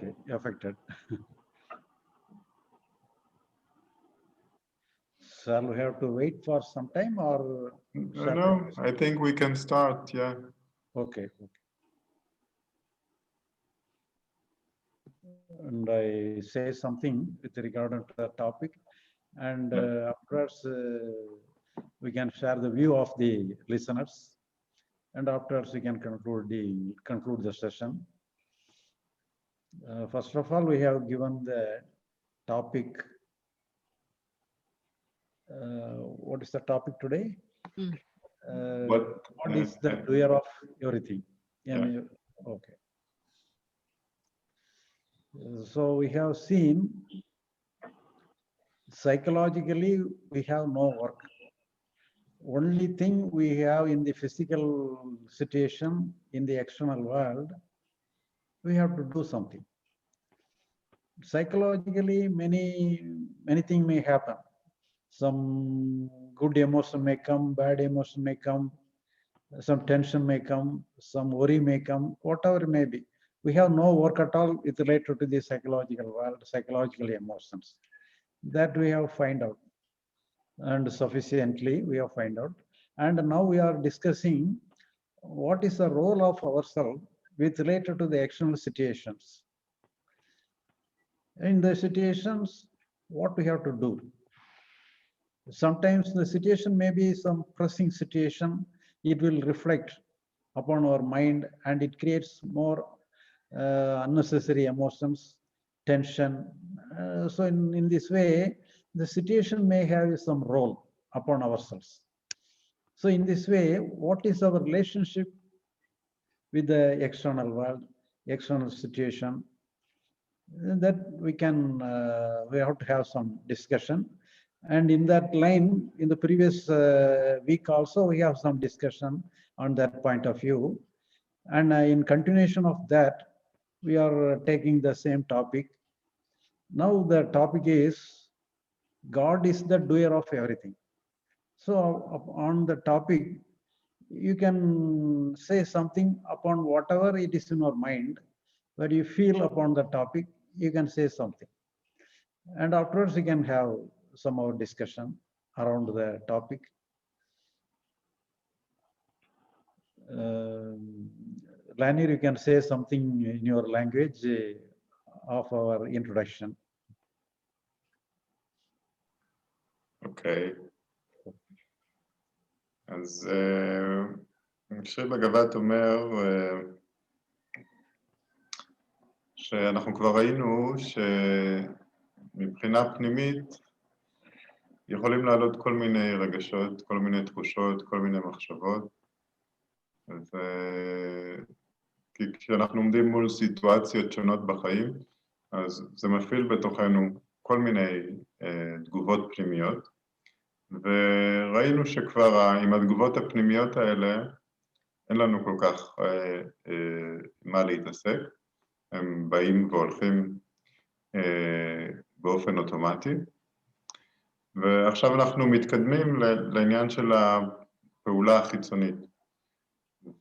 Okay, affected. Shall we have to wait for some time or? No, I think we can start, yeah. Okay. And I say something with regard to the topic, and afterwards we can share the view of the listeners, and afterwards we can conclude the session. First of all, we have given the topic. What is the topic today? What is the doer of everything? Yeah. Okay. So we have seen psychologically we have no work. Only thing we have in the physical situation, in the external world, we have to do something. Psychologically, many things may happen. Some good emotion may come, bad emotion may come, some tension may come, some worry may come, whatever it may be. We have no work at all with related to the psychological world, psychological emotions. That we have find out, and sufficiently we have find out. And now we are discussing what is the role of ourselves with related to the external situations. In the situations, what we have to do. Sometimes the situation may be some pressing situation. It will reflect upon our mind and it creates more unnecessary emotions, tension. So in this way, the situation may have some role upon ourselves. So in this way, what is our relationship with the external world, external situation? That we can, we have to have some discussion. And in that line, in the previous week also, we have some discussion on that point of view. And in continuation of that, we are taking the same topic. Now the topic is, God is the doer of everything. So on the topic, you can say something upon whatever it is in your mind, where you feel upon the topic, you can say something. And afterwards, you can have some more discussion around the topic. Lanier, you can say something in your language of our introduction. אוקיי. אז שיר בגבת אומר שאנחנו כבר ראינו שמבחינה פנימית יכולים לעלות כל מיני רגשות, כל מיני תחושות, כל מיני מחשבות. כי כשאנחנו עומדים מול סיטואציות שונות בחיים, אז זה מפעיל בתוכנו כל מיני תגובות פנימיות, וראינו שכבר עם התגובות הפנימיות האלה אין לנו כל כך מה להתעסק, הם באים והולכים באופן אוטומטי, ועכשיו אנחנו מתקדמים לעניין של הפעולה החיצונית,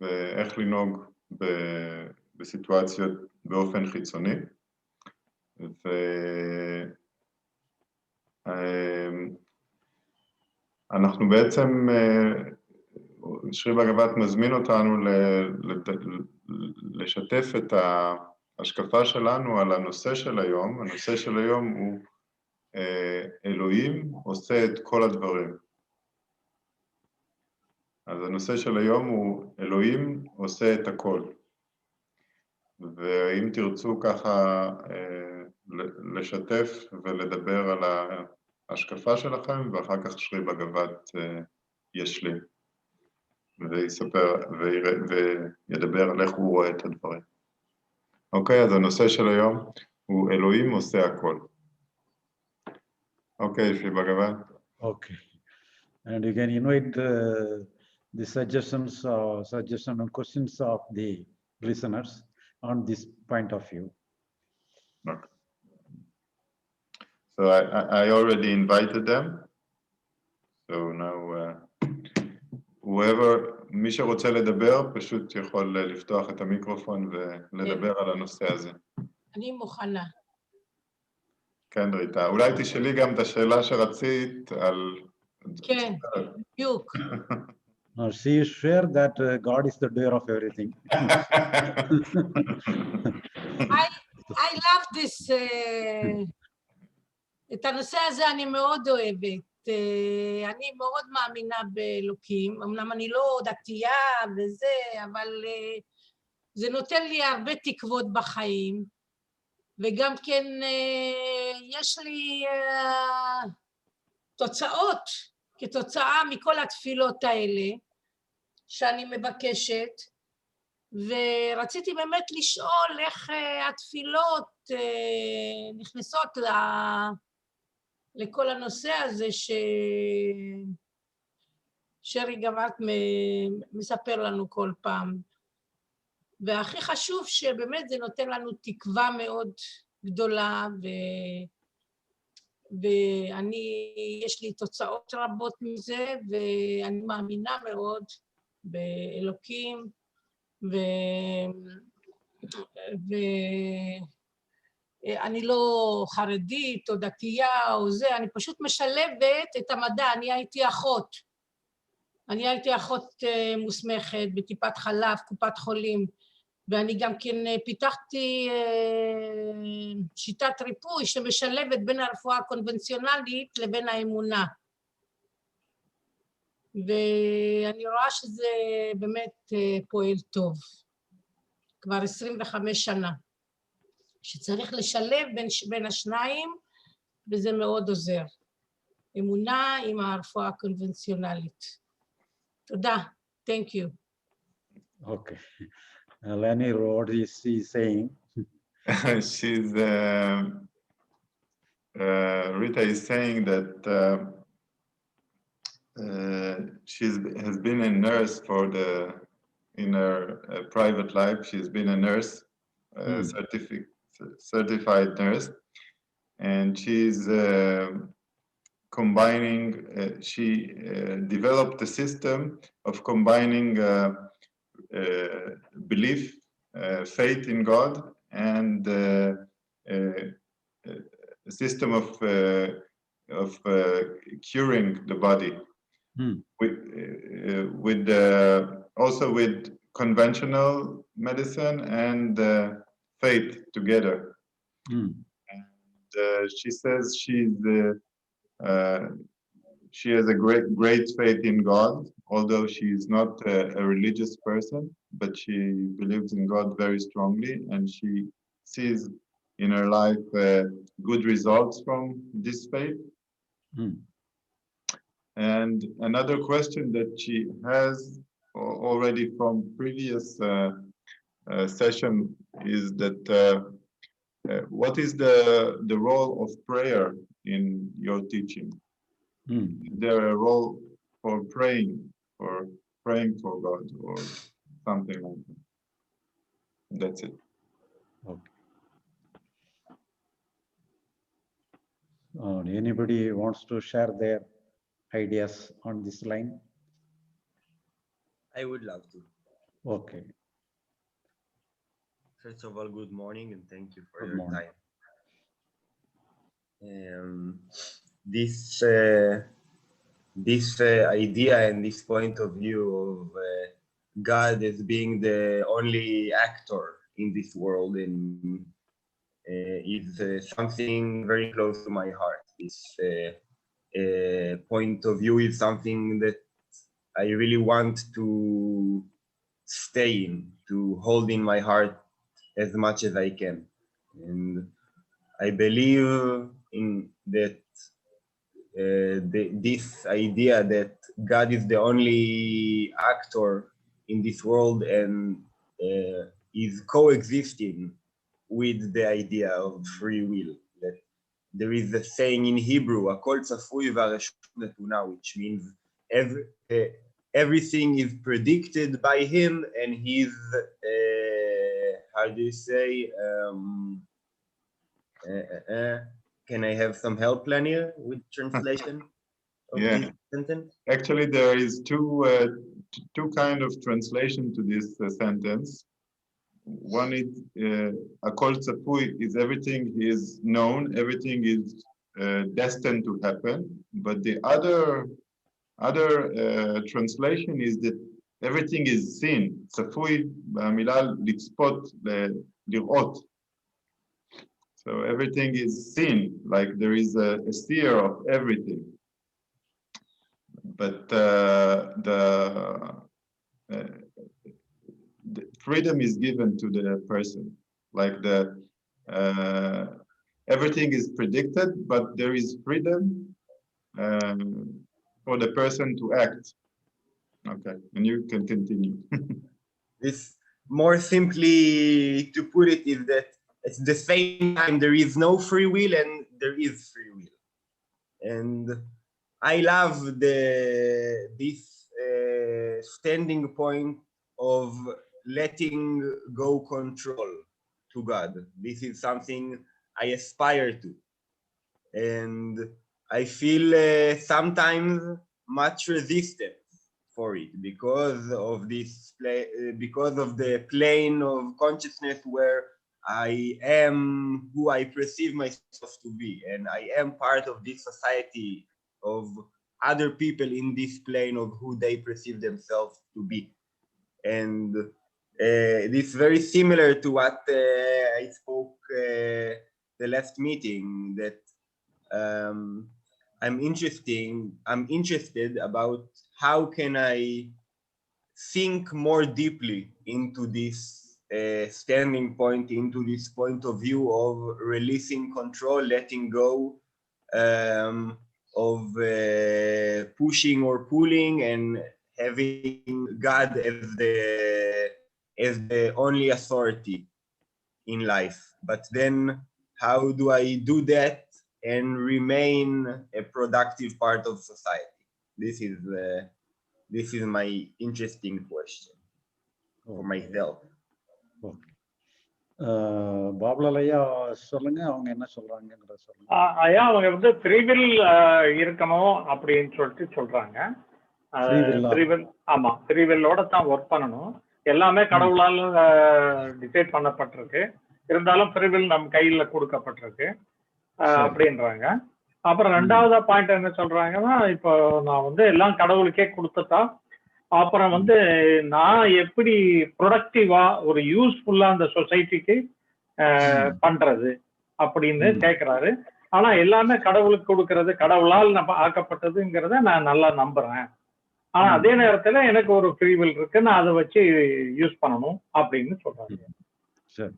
ואיך לנהוג בסיטואציות באופן חיצוני, ואנחנו בעצם, שרי בגבת מזמין אותנו לשתף את ההשקפה שלנו על הנושא של היום. הנושא של היום הוא אלוהים עושה את כל הדברים. אז הנושא של היום הוא אלוהים עושה את הכל. ואם תרצו ככה לשתף ולדבר על ההשקפה שלכם, ואחר כך שרי בגבת ישלים, ויספר וידבר על איך הוא רואה את הדברים. אוקיי, אז הנושא של היום הוא אלוהים עושה הכל. אוקיי, שרי בגבת. Okay. And you can invite the suggestions and questions of the listeners on this point of view. Okay. So I already invited them. So now whoever, מי שרוצה לדבר, פשוט יכול לפתוח את המיקרופון ולדבר על הנושא הזה. אני מוכנה. כן, ריטה. אולי תשאלי גם את השאלה שרצית על... כן, בדיוק. No, she is sure that God is the doer of everything. I love this, את הנושא הזה אני מאוד אוהבת. אני מאוד מאמינה באלוקים, אמנם אני לא דתייה וזה, אבל זה נותן לי הרבה תקוות בחיים, וגם כן יש לי תוצאות כתוצאה מכל התפילות האלה שאני מבקשת, ורציתי באמת לשאול איך התפילות נכנסות לכל הנושא הזה שרי גבעת מספר לנו כל פעם. והכי חשוב שבאמת זה נותן לנו תקווה מאוד גדולה, יש לי תוצאות רבות מזה, ואני מאמינה מאוד באלוקים, ואני לא חרדית או דתייה או זה, אני פשוט משלבת את המדע. אני הייתי אחות מוסמכת בטיפת חלב, קופת חולים, ואני גם כן פיתחתי שיטת ריפוי שמשלבת בין הרפואה הקונבנציונלית לבין האמונה. ואני רואה שזה באמת פועל טוב. כבר 25 שנה. שצריך לשלב בין השניים, וזה מאוד עוזר. אמונה עם הרפואה הקונבנציונלית. תודה. Thank you. Okay. Lenny, what is she saying? She's Rita is saying that she has been a nurse in her private life. She's been a nurse, certified nurse, and she's combining. She developed a system of combining belief, faith in God, and a system of curing the body, with also with conventional medicine and faith together. And she says she has a great faith in God, although she is not a religious person, but she believes in God very strongly, and she sees in her life good results from this faith. And another question that she has already from previous session is that what is the role of prayer in your teaching? Is there a role for praying for God or something like that? That's it. Okay. Anybody wants to share their ideas on this line? I would love to. Okay. First of all, good morning and thank you for Good your morning. time. This idea and this point of view of God as being the only actor in this world is something very close to my heart. This point of view is something that I really want to stay in, to hold in my heart as much as I can. And I believe in that this idea that God is the only actor in this world and is coexisting with the idea of free will. That there is a saying in Hebrew, "Hakol tzafui v'hareshut netuna," which means everything is predicted by him, and he's how do you say? Can I have some help, Lanier, with translation of this sentence? Actually, there is two kind of translation to this sentence. one is Akol Tzapui is everything is known, everything is destined to happen. But the other translation is that everything is seen. צפוי במילה לצפות, לראות. So everything is seen, like there is a seer of everything. But the freedom is given to the person. Like everything is predicted, but there is freedom for the person to act. Okay, and you can continue. This, more simply to put it, is that at the same time there is no free will and there is free will. And I love this standing point of letting go control to God. This is something I aspire to. And I feel sometimes much resistance for it because of because of the plane of consciousness where I am who I perceive myself to be, and I am part of this society of other people in this plane of who they perceive themselves to be. And this is very similar to what I spoke the last meeting, that I'm interested about how can I think more deeply into this standing point, into this point of view of releasing control, letting go, of pushing or pulling, and having God as the only authority in life. But then how do I do that and remain a productive part of society? This is my interesting question for myself. பாபுலாலையா சொல்லுங்க, அவங்க என்ன சொல்றாங்கன்றத சொல்லுங்க. ஐயா, அவங்க வந்து free will இருக்கணும் அப்படின்னு சொல்லிட்டு சொல்றாங்க. ஃப்ரீவில், ஆமா, ஃப்ரீவில்லோட தான் ஒர்க் பண்ணணும். எல்லாமே கடவுளால் டிசைட் பண்ணப்பட்டிருக்கு, இருந்தாலும் ஃப்ரீவில் நம்ம கையில கொடுக்கப்பட்டிருக்கு அப்படின்றாங்க. அப்புறம் ரெண்டாவது பாயிண்ட் என்ன சொல்றாங்கன்னா, இப்போ நான் வந்து எல்லாம் கடவுளுக்கே கொடுத்துட்டா அப்புறம் வந்து நான் எப்படி ப்ரொடக்டிவா ஒரு யூஸ்ஃபுல்லா அந்த சொசைட்டிக்கு பண்றது அப்படின்னு கேட்கிறாரு. ஆனா எல்லாமே கடவுளுக்கு கொடுக்கறது, கடவுளால் நம்ம ஆக்கப்பட்டதுங்கிறத நான் நல்லா நம்புறேன். ஆனா அதே நேரத்துல எனக்கு ஒரு ஃப்ரீவில் இருக்கு, நான் அதை வச்சு யூஸ் பண்ணணும் அப்படின்னு சொல்றாங்க. சரி,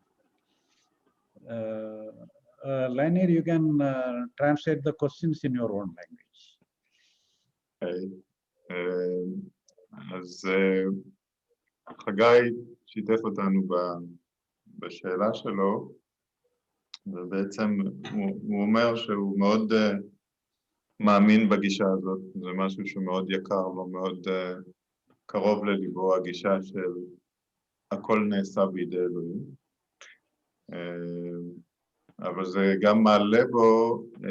Lanier, you can translate the questions in your own language. אז חגי שיתף אותנו בשאלה שלו, ובעצם הוא אומר שהוא מאוד מאמין בגישה הזאת. זה משהו שמאוד יקר לו, מאוד קרוב לליבו, הגישה של הכל נעשה בידי אלוהים. אבל זה גם מעלה בו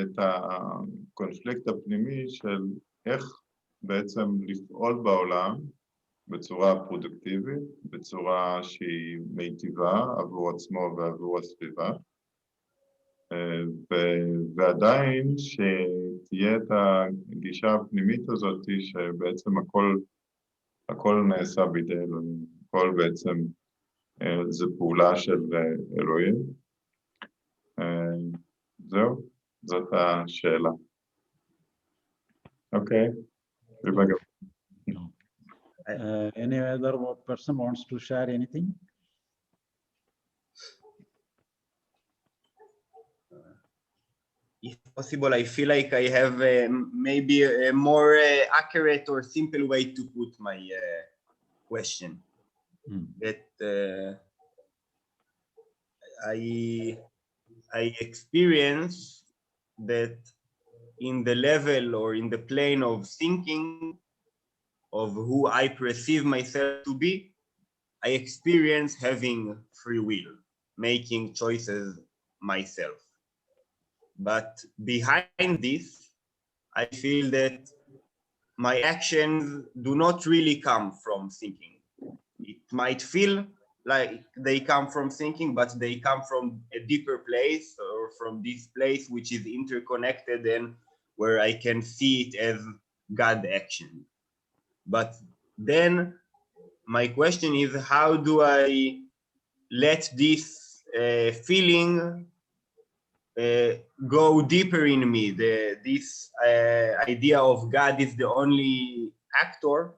את הקונפליקט הפנימי של איך בעצם לפעול בעולם בצורה פרודוקטיבית, בצורה שהיא מיטיבה עבור עצמו ועבור הסביבה, ועדיין שתהיה את הגישה הפנימית הזאת שבעצם הכל נעשה בידי אלוהים, הכל בעצם זה פעולה של אלוהים. זהו, זאת השאלה. אוקיי. Any other person wants to share anything? If possible, I feel like I have maybe a more accurate or simple way to put my question. That I experience that in the level or in the plane of thinking of who I perceive myself to be, I experience having free will, making choices myself. But behind this, I feel that my actions do not really come from thinking. It might feel like they come from thinking, but they come from a deeper place, or from this place which is interconnected and where I can see it as God action. But then my question is, how do I let this feeling go deeper in me? This idea of God is the only actor,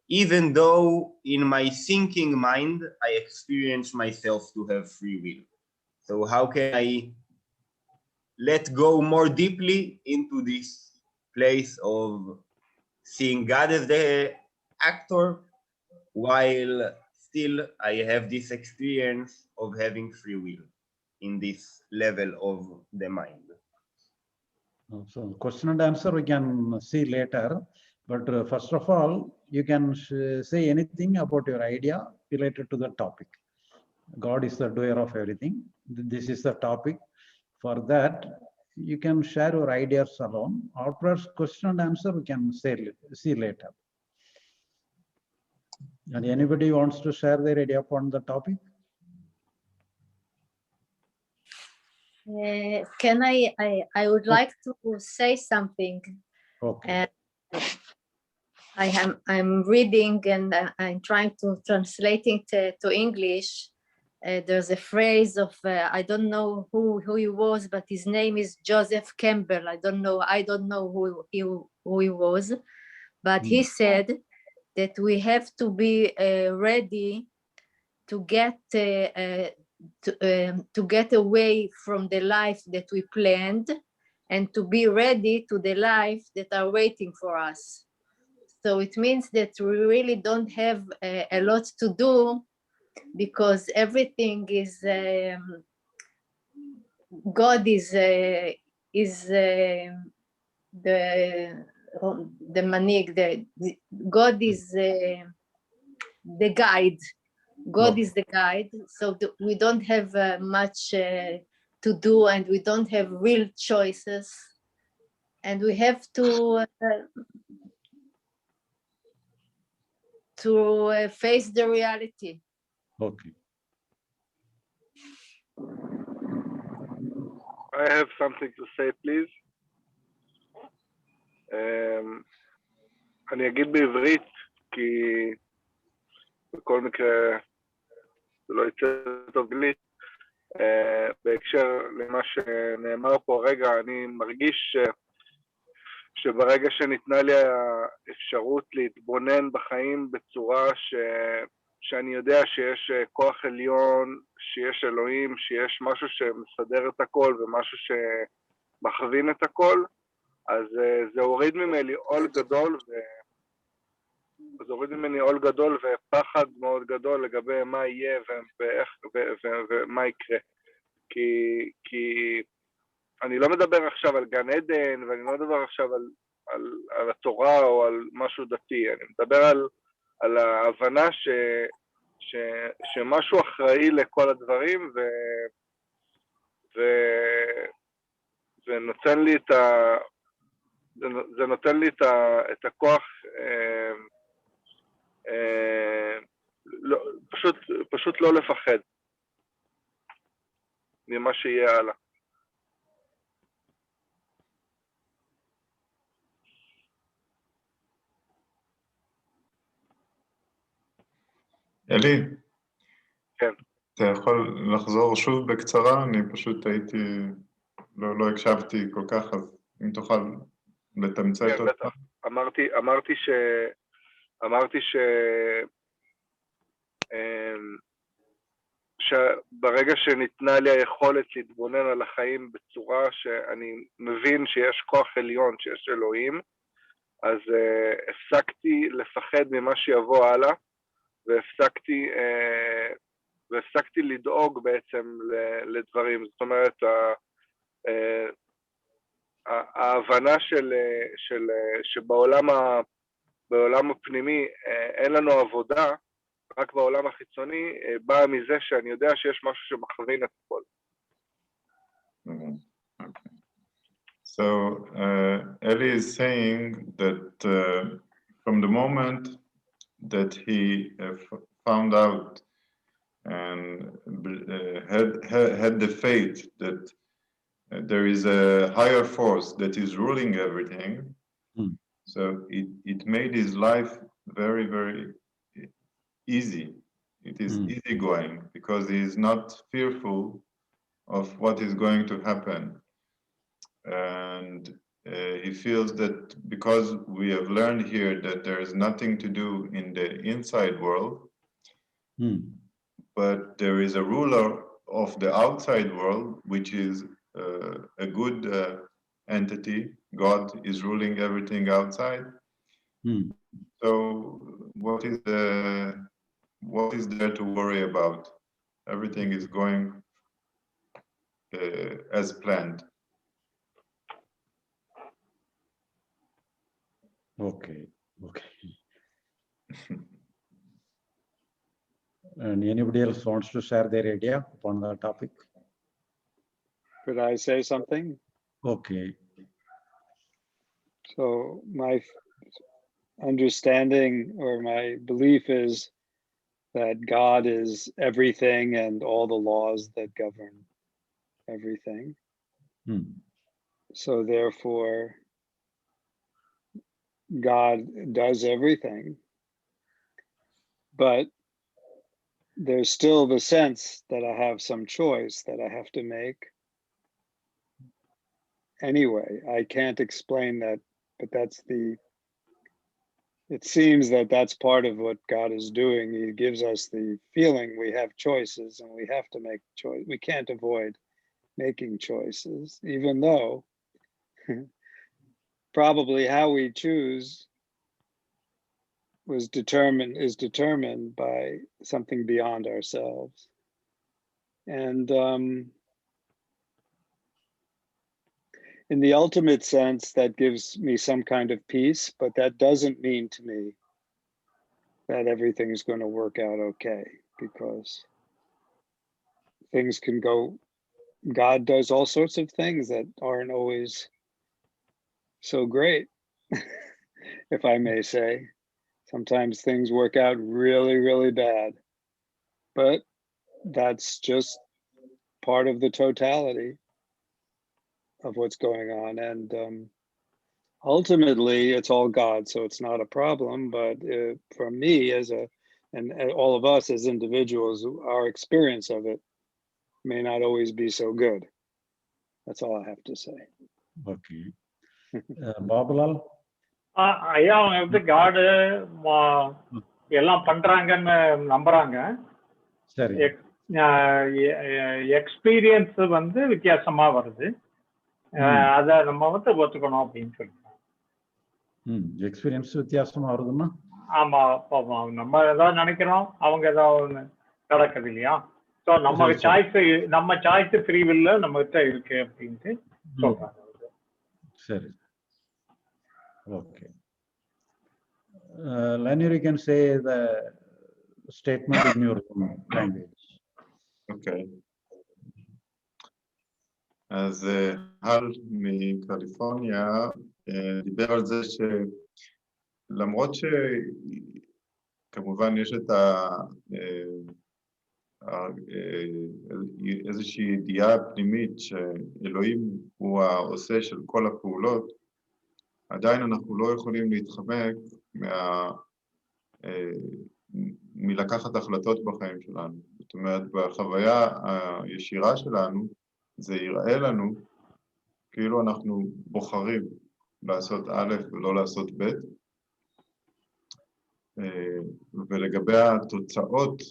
even though in my thinking mind, I experience myself to have free will. So how can I let go more deeply into this place of seeing God as the actor, while still I have this experience of having free will in this level of the mind? So question and answer we can see later, but first of all, you can say anything about your idea related to the topic. God is the doer of everything. This is the topic. For that, you can share your ideas alone. Afterwards, question and answer we can see later. And anybody wants to share their idea upon the topic? Can I would like to say something. Okay. I'm reading and I'm trying to translate it to English. There's a phrase of I don't know who he was, but his name is Joseph Campbell. I don't know who he was, but he said that we have to be ready to get to get away from the life that we planned, and to be ready to the life that are waiting for us. So it means that we really don't have a lot to do, because everything is God is the manig, God is the guide. God is the guide, so we don't have much to do, and we don't have real choices, and we have to face the reality. Okay. I have something to say, please. אני אגיד בעברית, כי בכל מקרה זה לא יצא טוב לי. בהקשר למה שנאמר פה רגע, אני מרגיש שברגע שניתנה לי האפשרות להתבונן בחיים בצורה שאני יודע שיש כוח עליון, שיש אלוהים, שיש משהו שמסדר את הכל ומשהו שמכווין את הכל, אז זה הוריד ממני עול גדול, זה הוריד ממני עול גדול ופחד מאוד גדול לגבי מה יהיה ומה יקרה. כי אני לא מדבר עכשיו על גן עדן, ואני לא מדבר עכשיו על התורה או על משהו דתי, אני מדבר על ההבנה שמשהו אחראי לכל הדברים, ונותן לי זה נותן לי את הכוח פשוט לא לפחד ממה שיהיה הלאה. אלי, כן. אתה יכול לחזור שוב בקצרה? אני פשוט לא הקשבתי כל כך, אז אם תוכל לתמצת אותך. אמרתי שברגע שניתנה לי היכולת להתבונן על החיים בצורה שאני מבין שיש כוח עליון, שיש אלוהים, אז הפסקתי לפחד ממה שיבוא הלאה, והפסקתי לדאוג בעצם לדברים. זאת אומרת, ההבנה שבעולם הפנימי אין לנו עבודה, רק בעולם החיצוני, באה מזה שאני יודע שיש משהו שמכווין את הכל. Okay. So Eli is saying that from the moment that he found out and had the faith that there is a higher force that is ruling everything. So it made his life very, very easy. It is easygoing because he is not fearful of what is going to happen. And he feels that because we have learned here that there is nothing to do in the inside world, but there is a ruler of the outside world, which is a good entity. God is ruling everything outside. So what is there to worry about? Everything is going as planned. Okay. And anybody else wants to share their idea upon the topic? Could I say something? Okay. So my understanding or my belief is that God is everything and all the laws that govern everything. So therefore, God does everything, but there's still the sense that I have some choice that I have to make. Anyway, I can't explain that, but it seems that that's part of what God is doing. He gives us the feeling we have choices and we have to make choice. We can't avoid making choices, even though probably how we choose is determined by something beyond ourselves. And in the ultimate sense, that gives me some kind of peace, but that doesn't mean to me that everything's going to work out okay, because things can go, God does all sorts of things that aren't always so great, if I may say. Sometimes things work out really, really bad, but that's just part of the totality of what's going on. And ultimately, it's all God, so it's not a problem. But for me, and all of us as individuals, our experience of it may not always be so good. That's all I have to say. Okay. Babalal? ஐயா அவங்க வந்து காடு எல்லாம் பண்றாங்கன்னு நம்புறாங்க. சரி. Experience வந்து வித்தியாசமா வருது. அத நம்ம வந்து ஒத்துக்கணும் அப்படின்னு சொல்லிட்டாங்க. எக்ஸ்பீரியன்ஸ் வித்தியாசமா வருதுன்னா? ஆமா, நம்ம ஏதாவது நினைக்கிறோம், அவங்க ஏதாவது நடக்குது இல்லையா? ஸோ நம்ம சாய்ஸ் ஃப்ரீ வில்ல நம்ம கிட்ட இருக்கு அப்படின்ட்டு சொல்றாங்க. சரி. Okay. Lanir, you can say the statement in your language. Okay. אז הל מקליפורניה דיבר על זה שלמרות שכמובן יש את איזושהי ידיעה פנימית שאלוהים הוא העושה של כל הפעולות, עדיין אנחנו לא יכולים להתחמק מלקחת החלטות בחיים שלנו. זאת אומרת, בחוויה הישירה שלנו, זה יראה לנו כאילו אנחנו בוחרים לעשות א' ולא לעשות ב', ולגבי התוצאות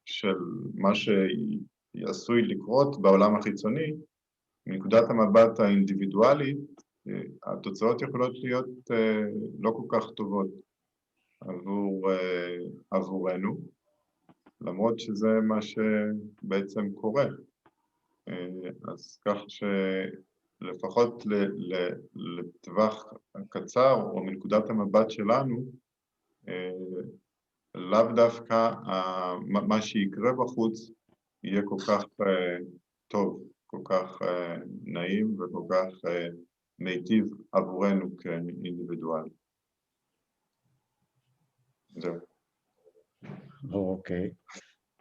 של מה שעשוי לקרות בעולם החיצוני, מנקודת המבט האינדיבידואלית, התוצאות יכולות להיות לא כל כך טובות עבורנו, למרות שזה מה שבעצם קורה. אז כך שלפחות לטווח הקצר או מנקודת המבט שלנו, לאו דווקא מה שיקרה בחוץ יהיה כל כך טוב, כל כך נעים וכל כך מיטיב עבורנו כאינדיבידואל. זהו. Okay.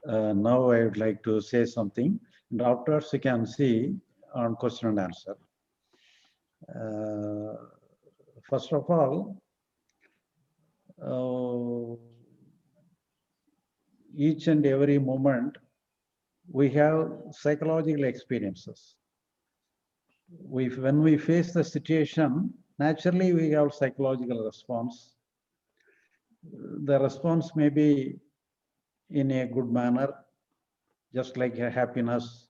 Now I would like to say something, and afterwards you can see on question and answer. First of all, each and every moment we have psychological experiences. When we face the situation, naturally we have psychological response. The response may be in a good manner, just like a happiness.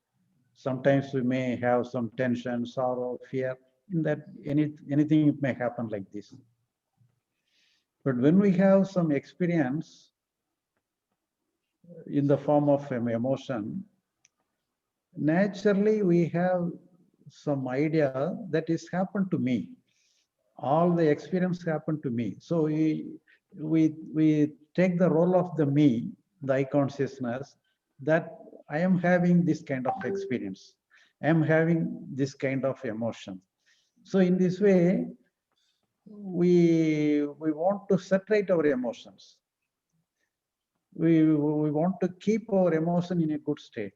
Sometimes we may have some tension, sorrow, fear. In that, anything may happen like this. But when we have some experience in the form of an emotion, naturally we have some idea that is happened to me. All the experience happened to me. So we take the role of the me, the I consciousness, that I am having this kind of experience. I am having this kind of emotion. So in this way, we want to separate our emotions. We want to keep our emotion in a good state.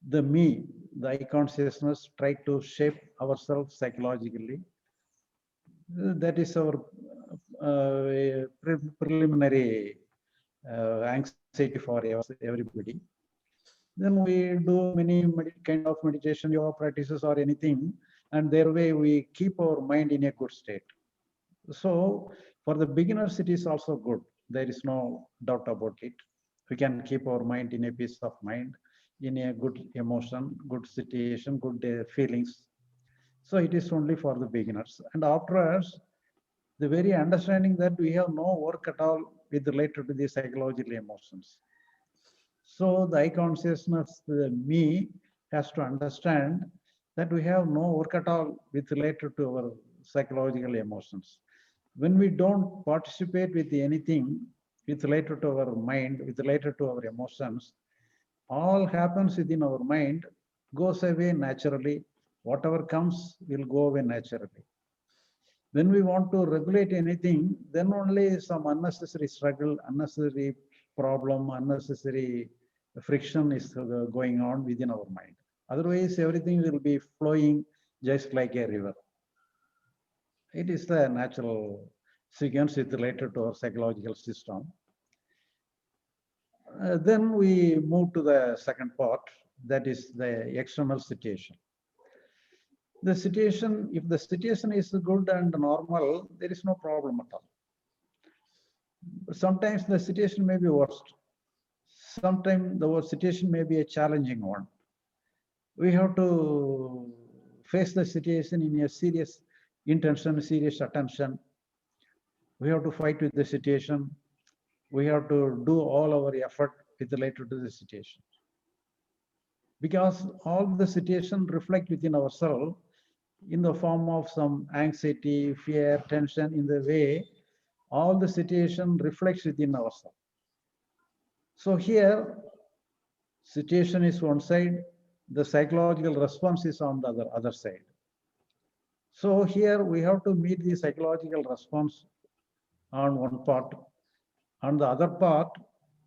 The me, the I consciousness, try to shape ourselves psychologically. That is our preliminary anxiety for everybody. Then we do many kind of meditation, yoga practices or anything, and their way we keep our mind in a good state. So for the beginners, it is also good. There is no doubt about it. We can keep our mind in a peace of mind, in a good emotion, good situation, good feelings. So it is only for the beginners. And afterwards, the very understanding that we have no work at all with related to the psychological emotions. So the I consciousness, the me, has to understand that we have no work at all with related to our psychological emotions. When we don't participate with anything with related to our mind, with related to our emotions, all happens within our mind, goes away naturally. Whatever comes will go away naturally. When we want to regulate anything, then only some unnecessary struggle, unnecessary problem, unnecessary friction is going on within our mind. Otherwise, everything will be flowing just like a river. It is the natural sequence related to our psychological system. Then we move to the second part, that is the external situation. The situation, if the situation is good and normal, there is no problem at all. Sometimes the situation may be worst. Sometimes the situation may be a challenging one. We have to face the situation in a serious intention, serious attention. We have to fight with the situation. We have to do all our effort with related to the situation. Because all the situation reflect within ourselves in the form of some anxiety, fear, tension, in the way all the situation reflects within ourselves. So here, situation is one side, the psychological response is on the other side. So here we have to meet the psychological response on one part. On the other part,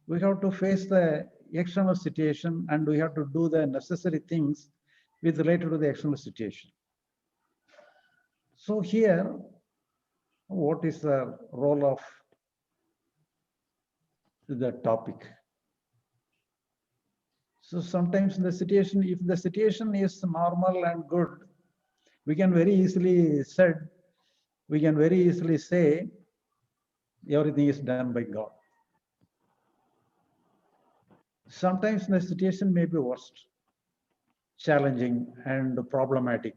we have to face the external situation and we have to do the necessary things with related to the external situation. So here, what is the role of the topic? So sometimes the situation, if the situation is normal and good, we can very easily say everything is done by God. Sometimes the situation may be worst, challenging and problematic.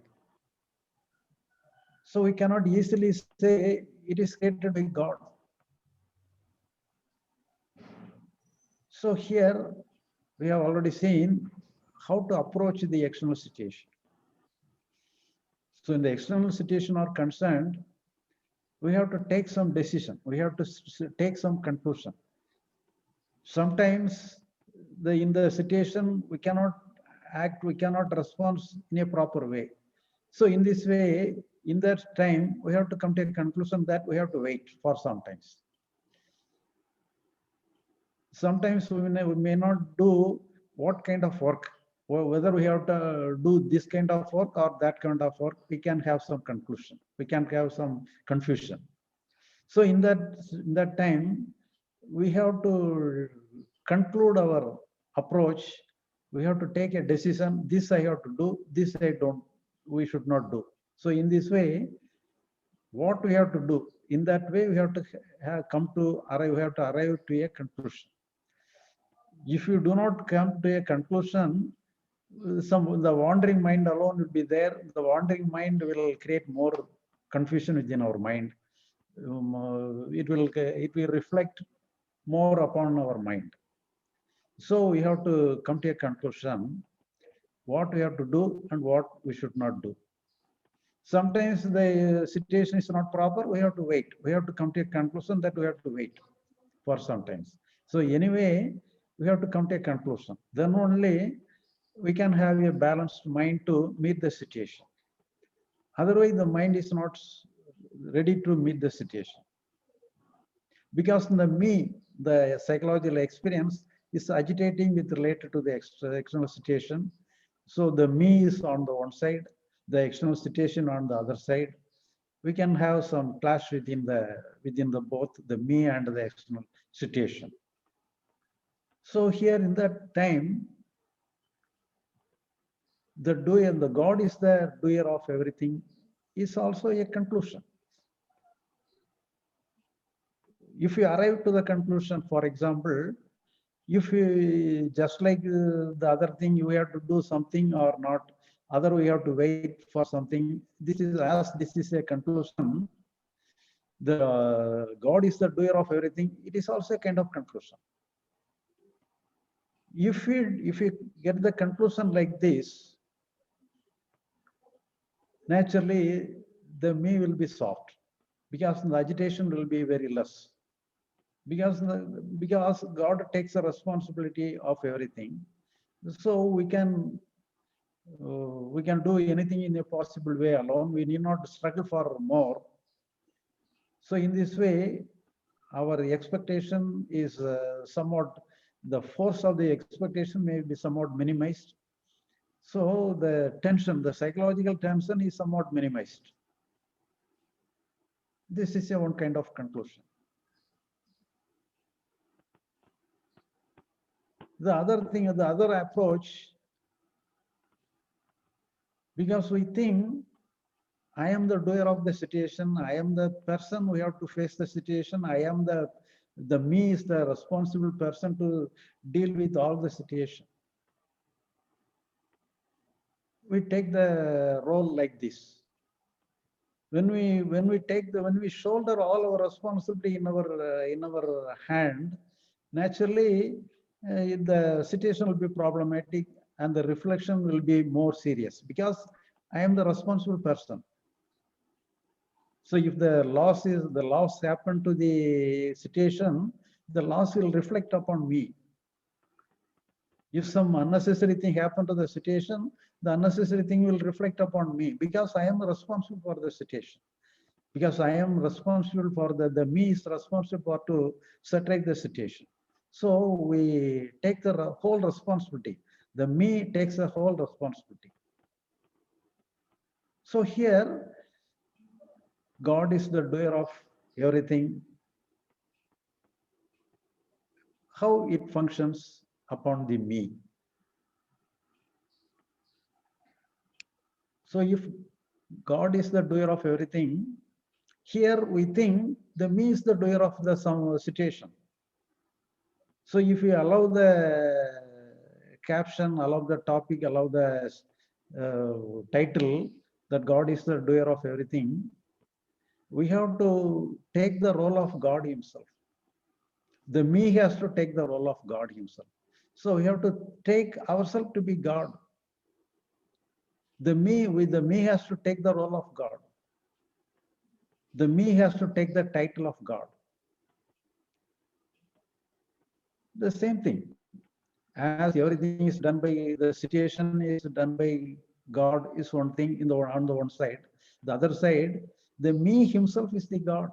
So we cannot easily say it is created by God. So here we have already seen how to approach the external situation. So in the external situation are concerned, we have to take some decision. We have to take some conclusion. Sometimes in the situation, we cannot act, we cannot respond in a proper way. So in this way, in that time, we have to come to a conclusion that we have to wait for some time. sometimes we may not do what kind of work, or whether we have to do this kind of work or that kind of work. We can have some conclusion, we can have some confusion. So in that time, we have to conclude our approach. We have to take a decision. This I have to do, this we should not do. So in this way, what we have to do, in that way, we have to arrive to a conclusion. If you do not come to a conclusion, the wandering mind alone will be there. The wandering mind will create more confusion within our mind. It will reflect more upon our mind. So we have to come to a conclusion, what we have to do and what we should not do. Sometimes the situation is not proper, we have to wait. We have to come to a conclusion that we have to wait for sometimes. So anyway, we have to come to a conclusion. Then only we can have a balanced mind to meet the situation. Otherwise, the mind is not ready to meet the situation. Because the psychological experience is agitating with related to the external situation. So the me is on the one side, the external situation on the other side. We can have some clash within the both the me and the external situation. So here in that time, the doer, the God is the doer of everything, is also a conclusion. If you arrive to the conclusion, for example, if you just like the other thing, you have to do something or not, other we have to wait for something. This is a conclusion. The God is the doer of everything. It is also a kind of conclusion. If you get the conclusion like this, naturally the me will be soft, because the agitation will be very less. Because God takes the responsibility of everything, so we can do anything in a possible way alone. We need not struggle for more. So in this way, our expectation is somewhat, the force of the expectation may be somewhat minimized. So the tension, the psychological tension is somewhat minimized. This is one kind of conclusion. The other thing, the other approach, because we think I am the doer of the situation, I am the person who have to face the situation, I am the me is the responsible person to deal with all the situation. We take the role like this. When we shoulder all our responsibility in our hand, naturally the situation will be problematic and the reflection will be more serious, because I am the responsible person. So if the loss happened to the situation, the loss will reflect upon me. If some unnecessary thing happened to the situation, the unnecessary thing will reflect upon me, because I am responsible for the situation. Because I am responsible for the me is responsible for to settle the situation. So we take the whole responsibility. The me takes the whole responsibility. So here, God is the doer of everything. How it functions upon the me. So if God is the doer of everything, here we think the me is the doer of the some situation. So if you allow the caption, allow the topic, allow the title that God is the doer of everything, we have to take the role of God himself. The me has to take the role of God himself. So we have to take ourselves to be God. The me has to take the role of God. The me has to take the title of God. The same thing. As everything is done by, the situation is done by God is one thing on the one side. The other side, the me himself is the God.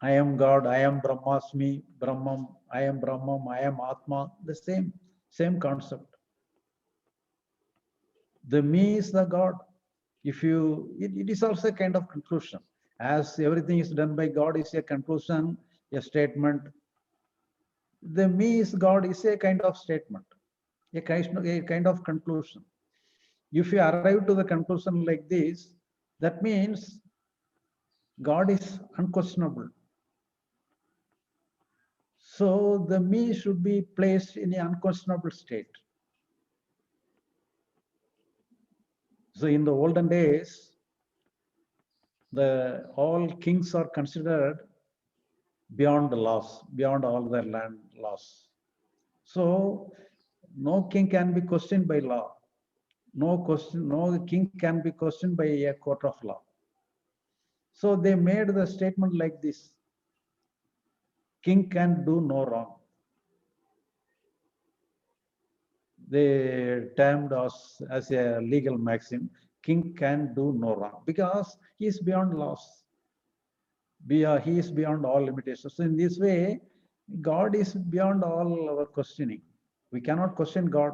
I am God, I am Brahmasmi, Brahman, I am Brahman, I am Atma, the same concept. The me is the God. If you, it is also a kind of conclusion. As everything is done by God is a conclusion, a statement. The me is God is a kind of statement, a kind of conclusion. If you arrive to the conclusion like this, that means God is unquestionable. So the me should be placed in an unquestionable state. So in the olden days, all kings are considered beyond the laws, beyond all their land laws. So no king can be questioned by law. No king can be questioned by a court of law. So they made the statement like this: king can do no wrong. They termed us as a legal maxim: king can do no wrong because he is beyond laws. He is beyond all limitations. So in this way, God is beyond all our questioning. We cannot question God.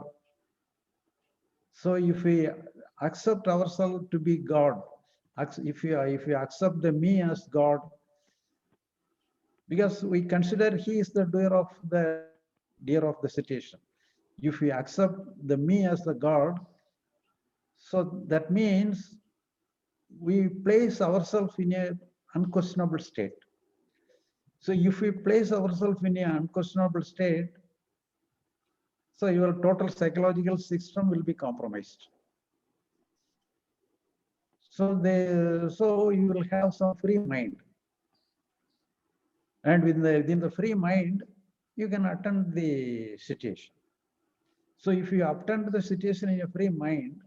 So if we accept ourselves to be God, if we accept the me as God, because we consider he is the doer of the situation. If we accept the me as the God, so that means we place ourselves in an unquestionable state. So if we place ourselves in an unquestionable state, so your total psychological system will be compromised. So you will have some free mind. And within the free mind, you can attend the situation. So if you attend the situation in a free mind,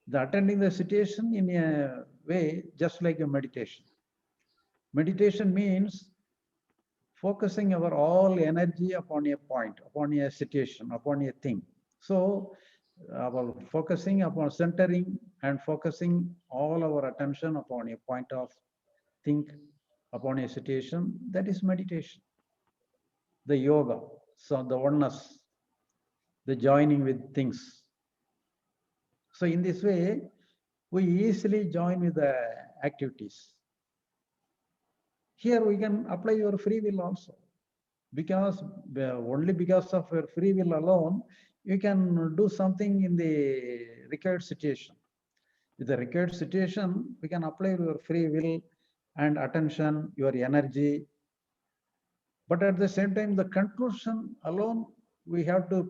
the attending the situation in a way just like a meditation. Meditation means focusing our all energy upon a point, upon a situation, upon a thing. So our focusing upon centering and focusing all our attention upon a point of think, upon a situation, that is meditation. The yoga, so the oneness, the joining with things. So in this way, we easily join with the activities. Here we can apply your free will also, because only because of your free will alone, you can do something in the required situation. In the required situation, we can apply your free will and attention, your energy. But at the same time, the conclusion alone, we have to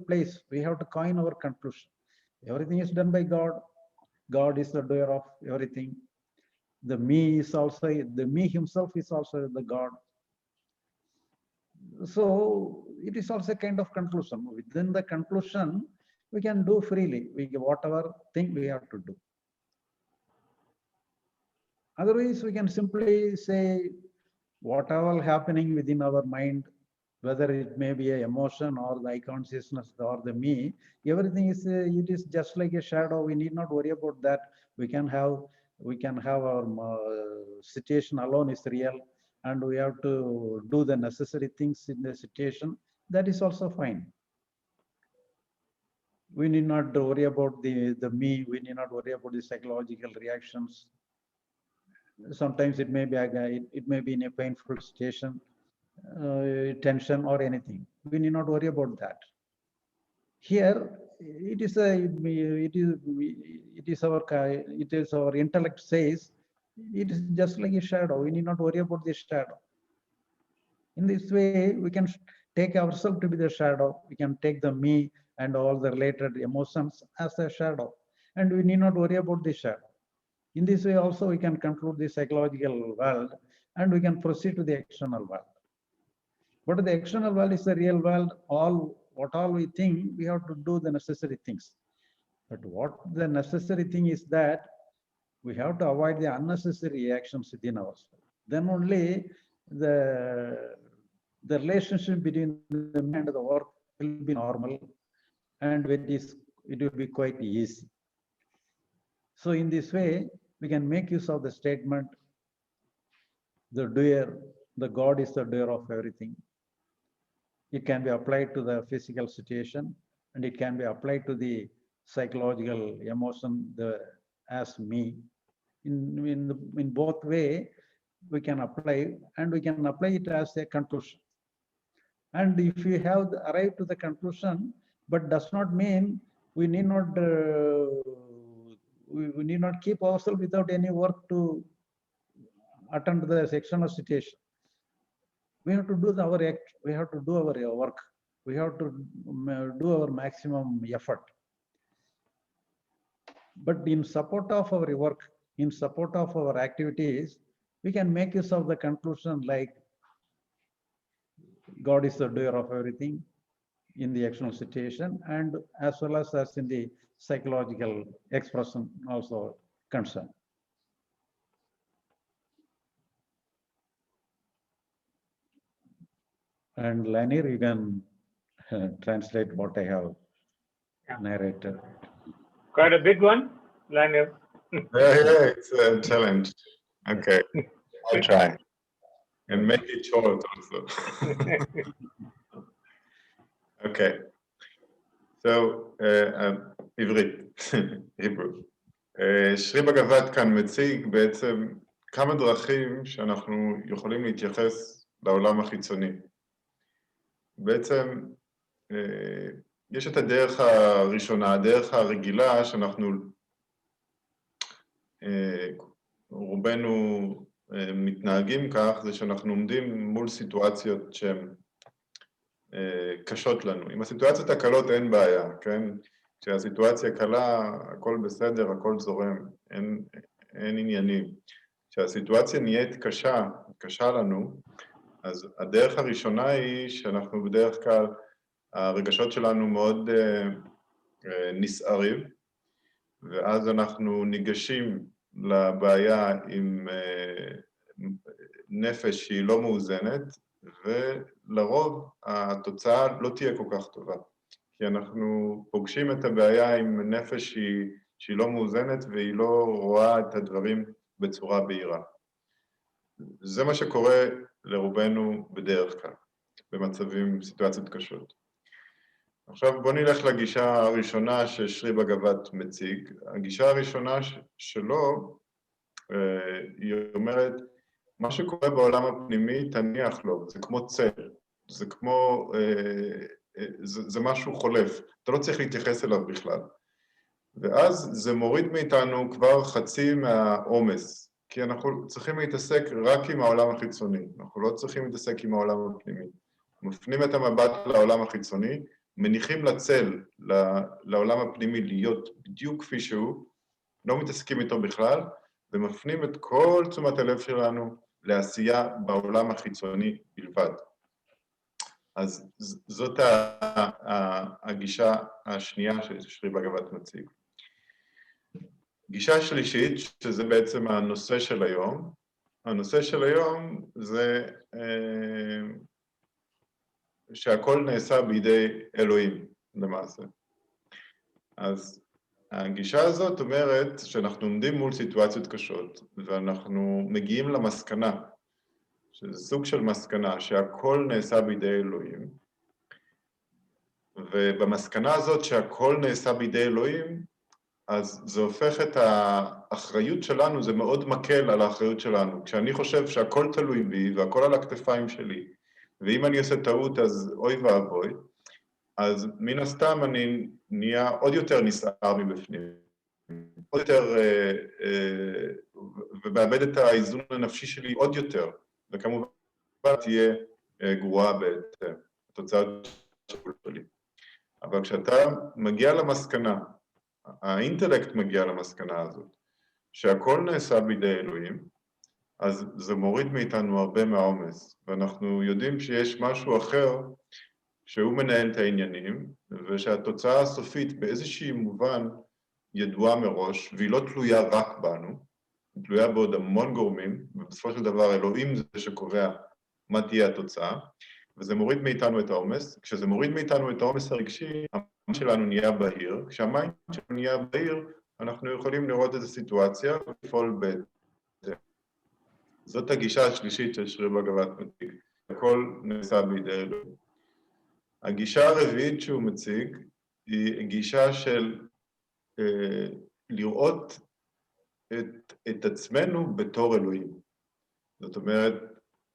coin our conclusion. Everything is done by God. God is the doer of everything. The me himself is also the God. So it is also a kind of conclusion. Within the conclusion, we can do freely. Whatever thing we have to do. Otherwise, we can simply say whatever happening within our mind, whether it may be an emotion or the I consciousness or the me, everything is it is just like a shadow. We need not worry about that. We can have our situation alone is real, and we have to do the necessary things in the situation. That is also fine. We need not worry about the me. We need not worry about the psychological reactions. Sometimes it may be in a painful situation, tension or anything. We need not worry about that. Here, it is our intellect says it is just like a shadow. We need not worry about this shadow. In this way, we can take ourselves to be the shadow. We can take the me and all the related emotions as a shadow, and we need not worry about the shadow. In this way also we can conclude the psychological world and we can proceed to the external world. But the external world is the real world. What all we think, we have to do the necessary things. But what the necessary thing is that we have to avoid the unnecessary reactions within ourselves. Then only the relationship between the man and the work will be normal, and it will be quite easy. So in this way, we can make use of the statement, the doer, the God is the doer of everything. It can be applied to the physical situation, and it can be applied to the psychological emotion, as me. In both way, we can apply, and we can apply it as a conclusion. And if we have arrived to the conclusion, but does not mean we need not we need not keep ourselves without any work to attend to the external situation. We have to do our act. We have to do our work. We have to do our maximum effort. But in support of our work, in support of our activities, we can make use of the conclusion like God is the doer of everything in the external situation, and as well as in the psychological expression also concerned. And Lanier, you can translate what I have narrated. Quite a big one, Lanier. Yeah, it's a challenge. Okay, I'll try. And make it short also. Okay. So, עברית, Hebrew. שרי בגבת כאן מציג בעצם כמה דרכים שאנחנו יכולים להתייחס לעולם החיצוני. בעצם יש את הדרך הראשונה, הדרך הרגילה שאנחנו רובנו מתנהגים כך, זה שאנחנו עומדים מול סיטואציות שהן קשות לנו. עם הסיטואציות הקלות אין בעיה, כן? כשהסיטואציה קלה, הכל בסדר, הכל זורם, אין עניינים. כשהסיטואציה נהיית קשה לנו, אז הדרך הראשונה היא שאנחנו בדרך כלל, הרגשות שלנו מאוד נסערים, ואז אנחנו ניגשים לבעיה עם נפש שהיא לא מאוזנת, ולרוב התוצאה לא תהיה כל כך טובה. כי אנחנו פוגשים את הבעיה עם נפש שהיא לא מאוזנת, והיא לא רואה את הדברים בצורה בהירה. זה מה שקורה לרובנו בדרך כלל, במצבים, סיטואציות קשות. עכשיו בוא נלך לגישה הראשונה ששרי בגבת מציג. הגישה הראשונה שלו, היא אומרת, מה שקורה בעולם הפנימי תניח לו, זה כמו צל, זה כמו, זה משהו חולף, אתה לא צריך להתייחס אליו בכלל. ואז זה מוריד מאיתנו כבר חצי מהעומס, כי אנחנו צריכים להתעסק רק עם העולם החיצוני, אנחנו לא צריכים להתעסק עם העולם הפנימי. מפנים את המבט לעולם החיצוני, מניחים לצל, לעולם הפנימי להיות בדיוק כפי שהוא, לא מתעסקים איתו בכלל, ומפנים את כל תשומת הלב שלנו לעשייה בעולם החיצוני בלבד. אז זאת הגישה השנייה ששרי בגבת מציג. גישה שלישית, שזה בעצם הנושא של היום, הנושא של היום זה שהכל נעשה בידי אלוהים, למעשה. אז הגישה הזאת אומרת שאנחנו עומדים מול סיטואציות קשות, ואנחנו מגיעים למסקנה, שזה סוג של מסקנה, שהכל נעשה בידי אלוהים, ובמסקנה הזאת שהכל נעשה בידי אלוהים, אז זה הופך את האחריות שלנו, זה מאוד מקל על האחריות שלנו. כשאני חושב שהכל תלוי בי, והכל על הכתפיים שלי, ואם אני עושה טעות, אז אוי ואבוי, אז מן הסתם אני נהיה עוד יותר נסער מבפנים, עוד יותר, ומאבד את האיזון הנפשי שלי עוד יותר, וכמובן תהיה גרועה בתוצאות שלי. אבל כשאתה מגיע למסקנה, האינטלקט מגיע למסקנה הזאת, שהכל נעשה בידי אלוהים, אז זה מוריד מאיתנו הרבה מהעומס, ואנחנו יודעים שיש משהו אחר שהוא מנהל את העניינים, ושהתוצאה הסופית באיזשהו מובן ידועה מראש, והיא לא תלויה רק בנו, היא תלויה בעוד המון גורמים, ובסופו של דבר אלוהים זה שקובע מה תהיה התוצאה, וזה מוריד מאיתנו את העומס. כשזה מוריד מאיתנו את העומס הרגשי, המיינד שלנו נהיה בהיר. כשהמיינד שלנו נהיה בהיר, אנחנו יכולים לראות את הסיטואציה ולפעול בהתאם. זאת הגישה השלישית של שרי בגבת מציג. הכל נעשה בידי אלוהים. הגישה הרביעית שהוא מציג היא גישה של לראות את עצמנו בתור אלוהים. זאת אומרת,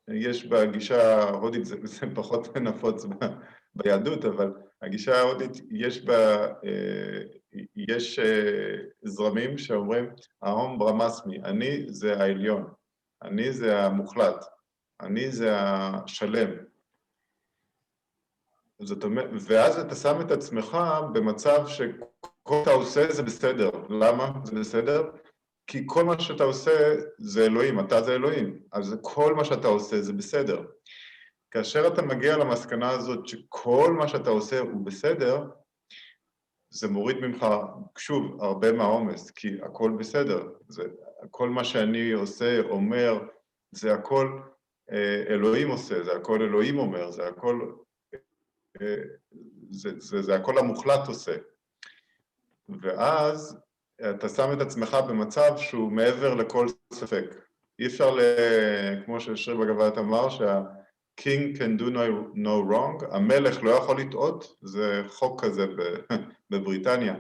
יש בגישה ההודית, זה פחות נפוץ ביהדות, אבל הגישה ההודית יש זרמים שאומרים, ההום ברמסמי, אני זה העליון, אני זה המוחלט, אני זה השלם. זאת אומרת, ואז אתה שם את עצמך במצב שכל אתה עושה זה בסדר. למה זה בסדר? כי כל מה שאתה עושה זה אלוהים, אתה זה אלוהים, אז כל מה שאתה עושה זה בסדר. כאשר אתה מגיע למסקנה הזאת שכל מה שאתה עושה הוא בסדר, זה מוריד ממך, שוב, הרבה מהעומס, כי הכל בסדר. כל מה שאני עושה, אומר, זה הכל אלוהים עושה, זה הכל אלוהים אומר, זה הכל, זה הכל המוחלט עושה. ואז אתה שם את עצמך במצב שהוא מעבר לכל ספק. אי אפשר, כמו ששרי בגבת אמר, שה-king can do no wrong, המלך לא יכול לטעות, זה חוק כזה בבריטניה.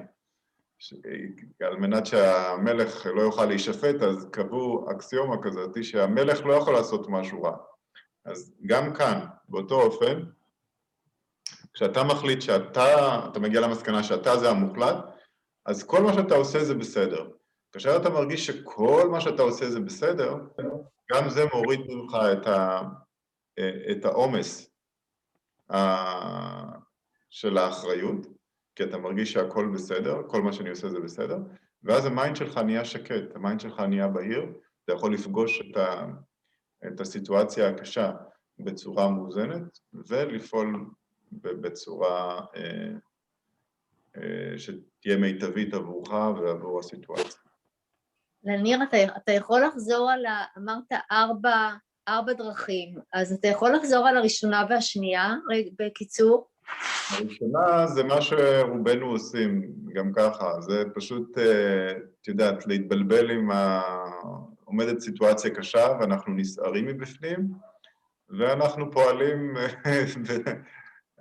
על מנת שהמלך לא יוכל להישפט, אז קבעו אקסיומה כזאת, שהמלך לא יכול לעשות משהו רע. אז גם כאן, באותו אופן, כשאתה מחליט אתה מגיע למסקנה שאתה זה המוחלט, אז כל מה שאתה עושה זה בסדר. כאשר אתה מרגיש שכל מה שאתה עושה זה בסדר, גם זה מוריד ממך את העומס של האחריות, כי אתה מרגיש שהכל בסדר, כל מה שאני עושה זה בסדר, ואז המיינד שלך נהיה שקט, המיינד שלך נהיה בהיר, אתה יכול לפגוש את הסיטואציה הקשה בצורה מאוזנת, ולפעול בצורה שתהיה מיטבית עבורך ועבור הסיטואציה. לניר, אתה יכול לחזור על, אמרת 4 דרכים, אז אתה יכול לחזור על הראשונה והשנייה, בקיצור? הראשונה זה מה שרובנו עושים, גם ככה, זה פשוט, את יודעת, להתבלבל עם עומדת סיטואציה קשה, ואנחנו נסערים מבפנים, ואנחנו פועלים,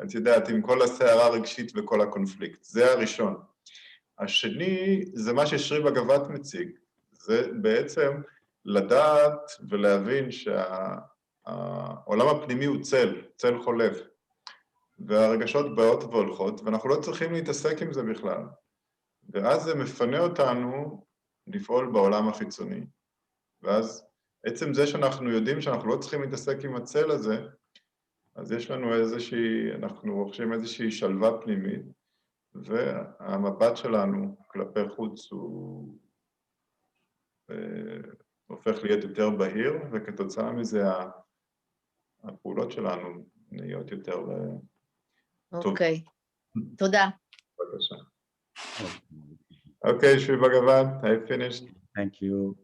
את יודעת, עם כל הסערה הרגשית וכל הקונפליקט. זה הראשון. השני, זה מה ששרי בגבת מציג. זה בעצם לדעת ולהבין שהעולם הפנימי הוא צל חולף. והרגשות באות והולכות, ואנחנו לא צריכים להתעסק עם זה בכלל. ואז זה מפנה אותנו לפעול בעולם החיצוני. ואז עצם זה שאנחנו יודעים שאנחנו לא צריכים להתעסק עם הצל הזה, אז יש לנו אנחנו רוכשים איזושהי שלווה פנימית, והמבט שלנו כלפי חוץ הוא הופך להיות יותר בהיר, וכתוצאה מזה הפעולות שלנו נהיות יותר טוב. אוקיי, תודה. בבקשה. Okay, Shri Bagavath, I finished. Thank you.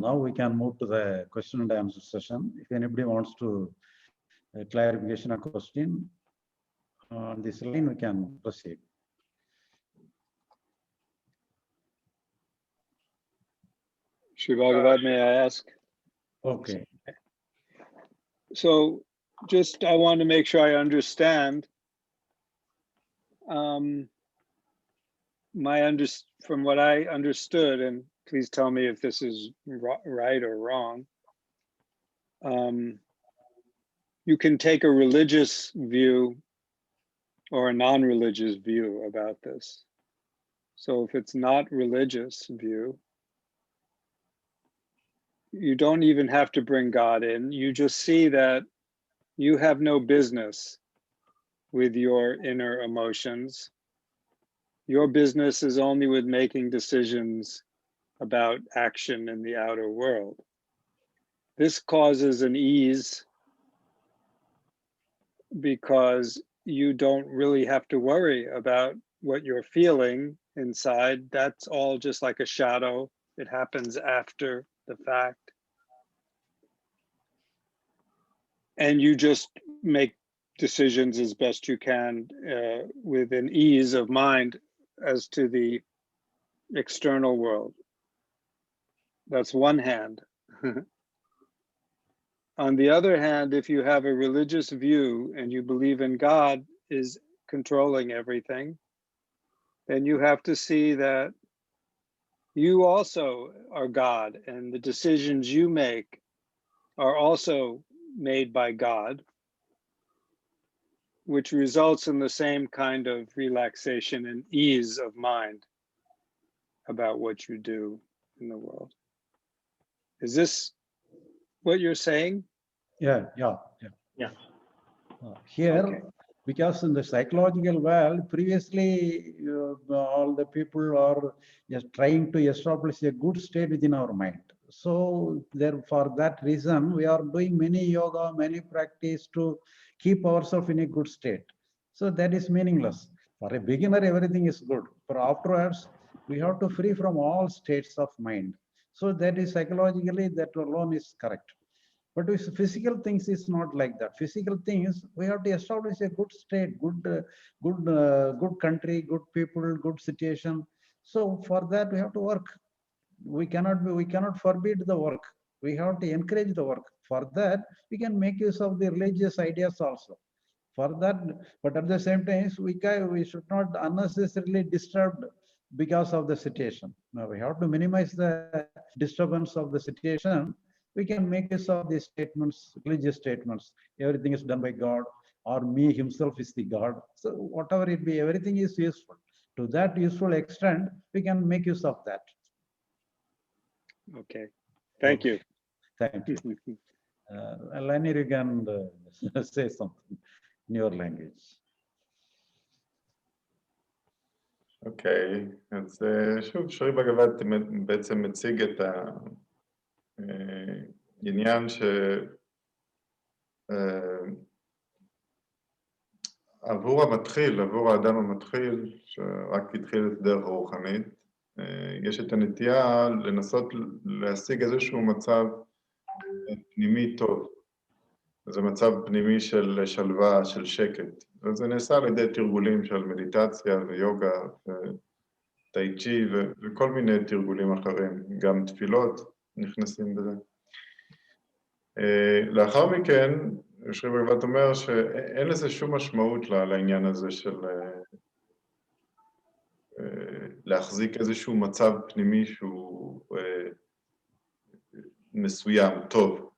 Now we can move to the question and answer session. If anybody wants to clarification or question on this line, we can proceed. Shri Bagavath, may I ask? Okay. So just, I want to make sure I understand. From what I understood, and please tell me if this is right or wrong, you can take a religious view or a non-religious view about this. So if it's not religious view, you don't even have to bring God in. You just see that you have no business with your inner emotions. Your business is only with making decisions about action in the outer world. This causes an ease because you don't really have to worry about what you're feeling inside. That's all just like a shadow. It happens after the fact. And you just make decisions as best you can with an ease of mind as to the external world. That's one hand. On the other hand, if you have a religious view and you believe in God is controlling everything, then you have to see that you also are God, and the decisions you make are also made by God, which results in the same kind of relaxation and ease of mind about what you do in the world. Is this what you're saying? Yeah. Yeah. Here, Okay. because in the psychological world, previously all the people are just trying to establish a good state within our mind. So there, for that reason, we are doing many yoga, many practice to keep ourselves in a good state. So that is meaningless. For a beginner, everything is good. But afterwards, we have to free from all states of mind. So that is psychologically, that alone is correct. But with physical things, it's not like that. Physical things, we have to establish a good state, good country, good people, good situation. So for that, we have to work. We cannot forbid the work. We have to encourage the work. For that, we can make use of the religious ideas also. For that, but at the same time, we should not unnecessarily disturbed because of the situation. Now we have to minimize the disturbance of the situation. We can make use of these statements, religious statements. Everything is done by God, or me himself is the God. So whatever it be, everything is useful. To that useful extent, we can make use of that. Okay. Thank you. Thank you. Lani, you can say something in your language. אוקיי, אז שוב, שרי בגבת בעצם מציג את העניין עבור המתחיל, עבור האדם המתחיל, שרק התחיל את דרך הרוחנית, יש את הנטייה לנסות להשיג איזשהו מצב פנימי טוב. זה מצב פנימי של שלווה, של שקט. וזה נעשה על ידי תרגולים של מדיטציה ויוגה וטאי צ'י וכל מיני תרגולים אחרים, גם תפילות נכנסים בזה. לאחר מכן, שרי בגבת אומר שאין לזה שום משמעות לעניין הזה של להחזיק איזשהו מצב פנימי שהוא מסוים, טוב.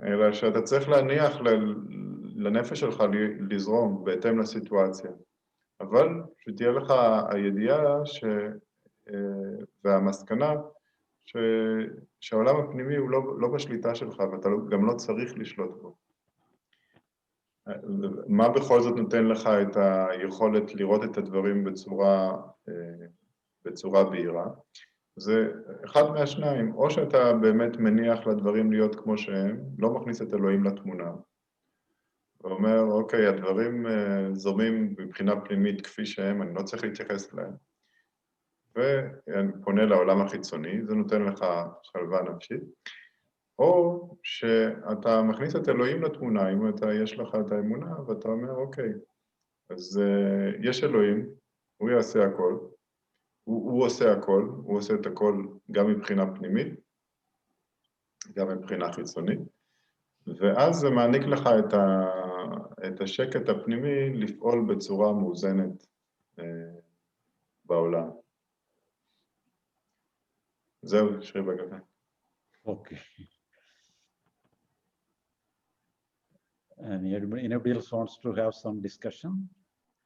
אלא שאתה צריך להניח לנפש שלך לזרום בהתאם לסיטואציה. אבל שתהיה לך הידיעה והמסקנה שהעולם הפנימי הוא לא בשליטה שלך, ואתה גם לא צריך לשלוט בו. מה בכל זאת נותן לך את היכולת לראות את הדברים בצורה בהירה? זה אחד מהשניים, או שאתה באמת מניח לדברים להיות כמו שהם, לא מכניס את אלוהים לתמונה, ואומר, אוקיי, הדברים זורמים מבחינה פנימית כפי שהם, אני לא צריך להתייחס אליהם, ואני פונה לעולם החיצוני, זה נותן לך שלווה נפשית, או שאתה מכניס את אלוהים לתמונה, אם יש לך את האמונה, ואתה אומר, אוקיי, אז יש אלוהים, הוא יעשה הכל, הוא עושה הכל, הוא עושה את הכל גם מבחינה פנימית, גם מבחינה חיצונית, ואז זה מעניק לך את השקט הפנימי לפעול בצורה מאוזנת בעולם. זהו, שרי בגבת. Okay. And anybody else wants to have some discussion?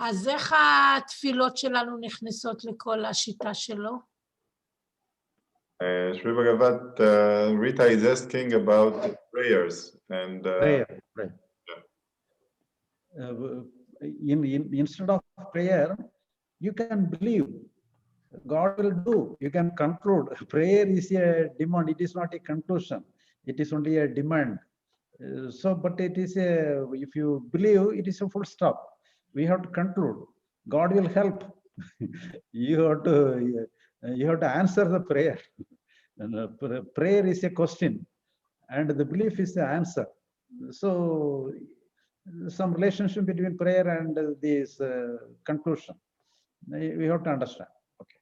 אז איך התפילות שלנו נכנסות לכל השיטה שלו? שרי בגבת, Rita is asking about prayers and Prayer. Instead of prayer, you can believe God will do. You can conclude. Prayer is a demand. It is not a conclusion. It is only a demand. But it is if you believe, it is a full stop. We have to conclude. God will help. You have to answer the prayer. And prayer is a question, and the belief is the answer. So, some relationship between prayer and this conclusion, we have to understand. Okay.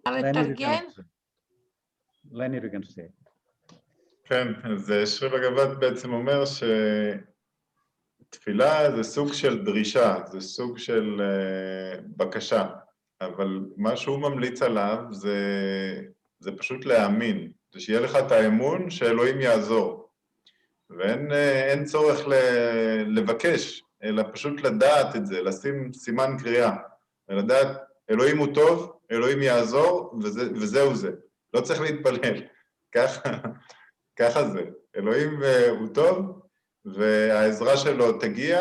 לתרגם? Lanier, you can say. כן, אז שרי בגבת בעצם אומר שתפילה זה סוג של דרישה, זה סוג של בקשה, אבל מה שהוא ממליץ עליו זה פשוט להאמין, זה שיהיה לך את האמון שאלוהים יעזור, ואין צורך לבקש, אלא פשוט לדעת את זה, לשים סימן קריאה, ולדעת אלוהים הוא טוב, אלוהים יעזור, וזהו זה, לא צריך להתפלל, ככה זה, אלוהים הוא טוב, והעזרה שלו תגיע,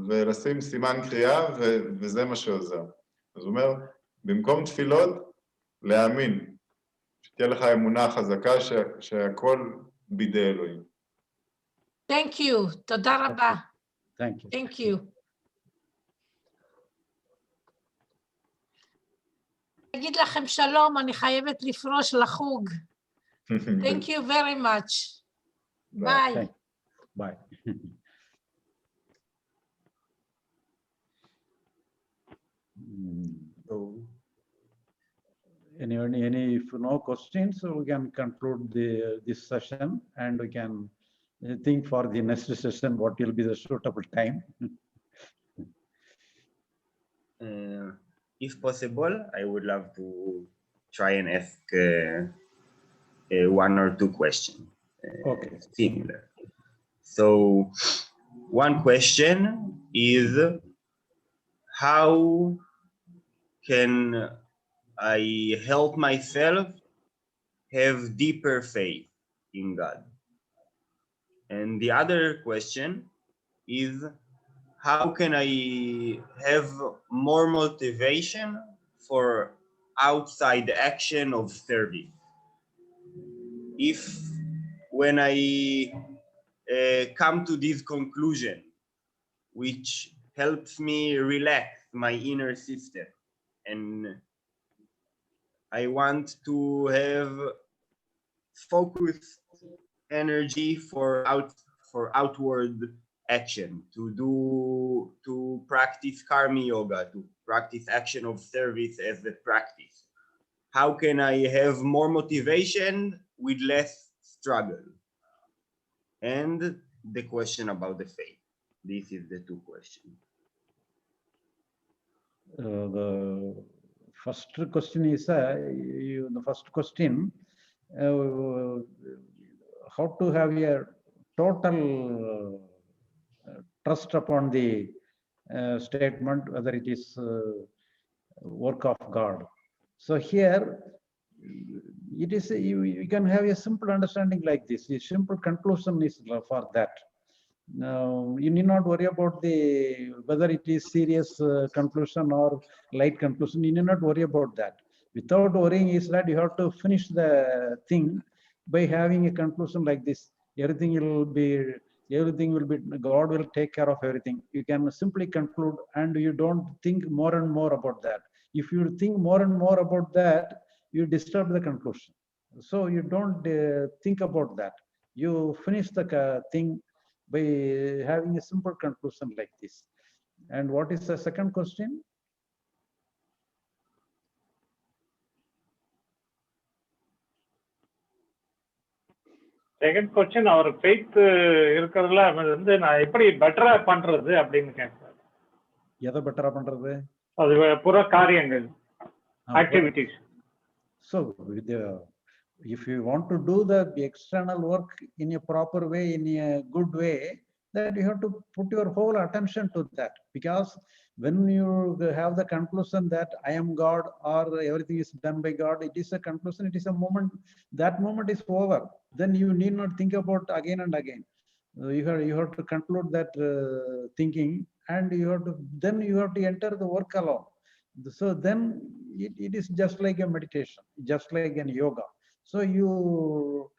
ולשים סימן קריאה, וזה מה שעוזר. אז הוא אומר, במקום תפילות, להאמין, שתהיה לך אמונה חזקה שהכל בידי אלוהים. Thank you, תודה רבה. Thank you. Thank you. אגיד לכם שלום, אני חייבת לפרוש לחוג. Thank you very much. Bye. Bye. So, any if no questions, we can conclude this session, and we can think for the next session what will be the suitable time. If possible, I would love to try and ask one or two questions. Okay. Similar. So, one question is, how can I help myself have deeper faith in God? And the other question is, how can I have more motivation for outside action of service? If when I come to this conclusion, which helps me relax my inner system, and I want to have focused energy for outward action, to practice karma yoga, to practice action of service as a practice. How can I have more motivation with less struggle? And the question about the faith. This is the two questions. The first question is the first question, how to have a total trust upon the statement, whether it is work of God. So here it is you can have a simple understanding like this. A simple conclusion is for that. Now you need not worry about whether it is serious conclusion or light conclusion. You need not worry about that. Without worrying is that you have to finish the thing by having a conclusion like this. Everything will be, God will take care of everything. You can simply conclude, and you don't think more and more about that. If you think more and more about that, you disturb the conclusion. So you don't think about that. You finish the thing by having a simple conclusion like this. And what is the second question? Second question our faith இருக்கிறதுல வந்து நான் எப்படி பெட்டரா பண்றது அப்படின்னு கேட்கிறேன். எதை பெட்டரா பண்றது? அது புற காரியங்கள், activities. So if you want to do the external work in a proper way, in a good way, then you have to put your whole attention to that, because when you have the conclusion that I am God or everything is done by God, it is a conclusion, it is a moment, that moment is over. Then you need not think about again and again. You have to conclude that thinking, and you have to enter the work alone. So then it is just like a meditation, just like an yoga. So you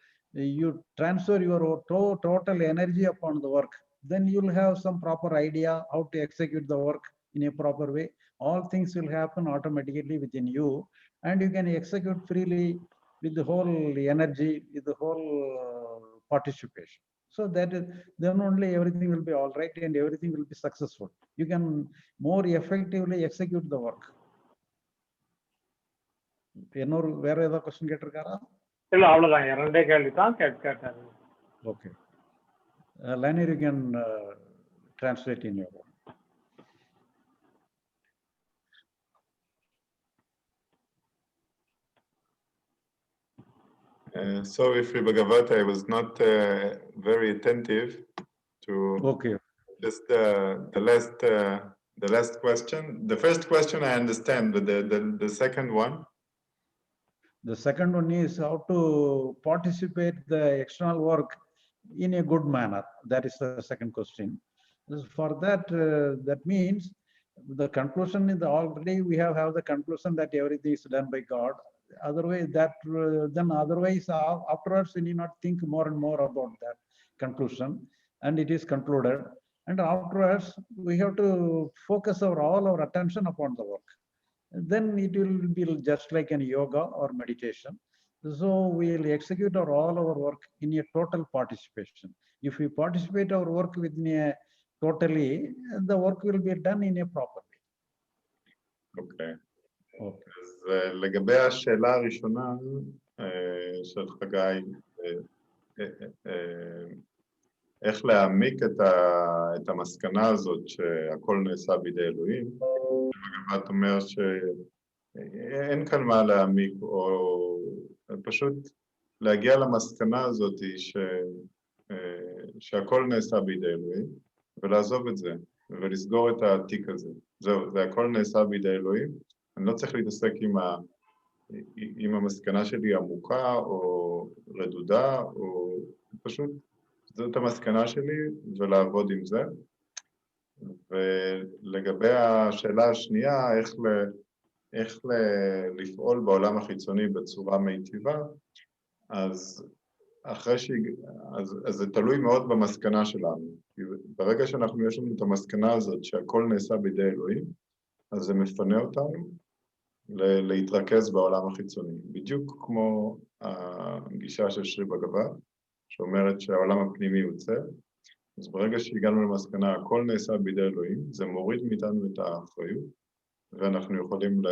transfer your total energy upon the work. Then you will have some proper idea how to execute the work in a proper way. All things will happen automatically within you, and you can execute freely with the whole energy, with the whole participation. So that is, then only everything will be all right and everything will be successful. You can more effectively execute the work. Where other question கேட்டிருக்காரா? இல்ல அவ்வளவுதான், இரண்டே கேள்வி தான் கேட்டாரு. Okay. Lanier, you can translate in your own. Sorry, Free Bagavath, I was not very attentive to Okay. just the last question. The first question I understand, but the second one. The second one is how to participate the external work in a good manner. That is the second question. For that, that means the conclusion is already we have the conclusion that everything is done by God. Otherwise, afterwards we need not think more and more about that conclusion, and it is concluded. And afterwards, we have to focus all our attention upon the work. Then it will be just like an yoga or meditation. So we will execute all our work in a total participation. If we participate our work within a totally, the work will be done in a proper way. Okay. Okay. אז לגבי השאלה הראשונה של חגי, איך להעמיק את המסקנה הזאת שהכל נעשה בידי אלוהים, בגבעת אומר שאין כאן מה להעמיק, או פשוט להגיע למסקנה הזאת שהכל נעשה בידי אלוהים, ולעזוב את זה, ולסגור את התיק הזה. זהו, זה הכל נעשה בידי אלוהים, אני לא צריך להתעסק עם המסקנה שלי עמוקה או רדודה, או פשוט זאת המסקנה שלי ולעבוד עם זה. ולגבי השאלה השנייה, איך לפעול בעולם החיצוני בצורה מיטיבה, אז זה תלוי מאוד במסקנה שלנו. ברגע שאנחנו יש לנו את המסקנה הזאת שהכל נעשה בידי אלוהים, אז זה מפנה אותנו להתרכז בעולם החיצוני. בדיוק כמו הגישה של שרי בגבת, שאומרת שהעולם הפנימי עוצר, אז ברגע שהגענו למסקנה, הכל נעשה בידי אלוהים, זה מוריד מאיתנו את האחריות, ואנחנו יכולים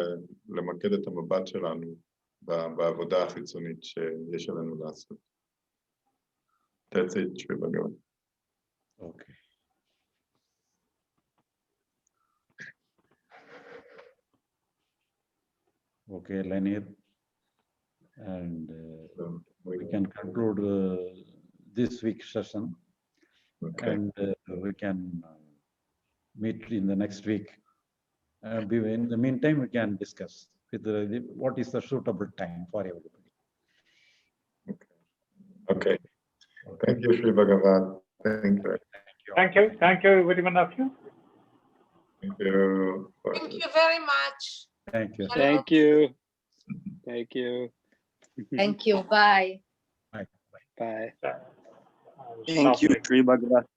למקד את המבט שלנו בעבודה החיצונית שיש עלינו לעשות. That's it, שרי בגבת. Okay. Okay, Lanier. And we can conclude this week's session. Okay. And we can meet in the next week. In the meantime, we can discuss with what is the suitable time for everybody. Okay. Thank you, Shri Bagavath. Thank you. Thank you. Thank you, every one of you. Thank you. Thank you very much. Thank you. Thank you. Thank you. Thank you. Bye. Bye. Bye. Stop Thank you, it. Shri Bagavath.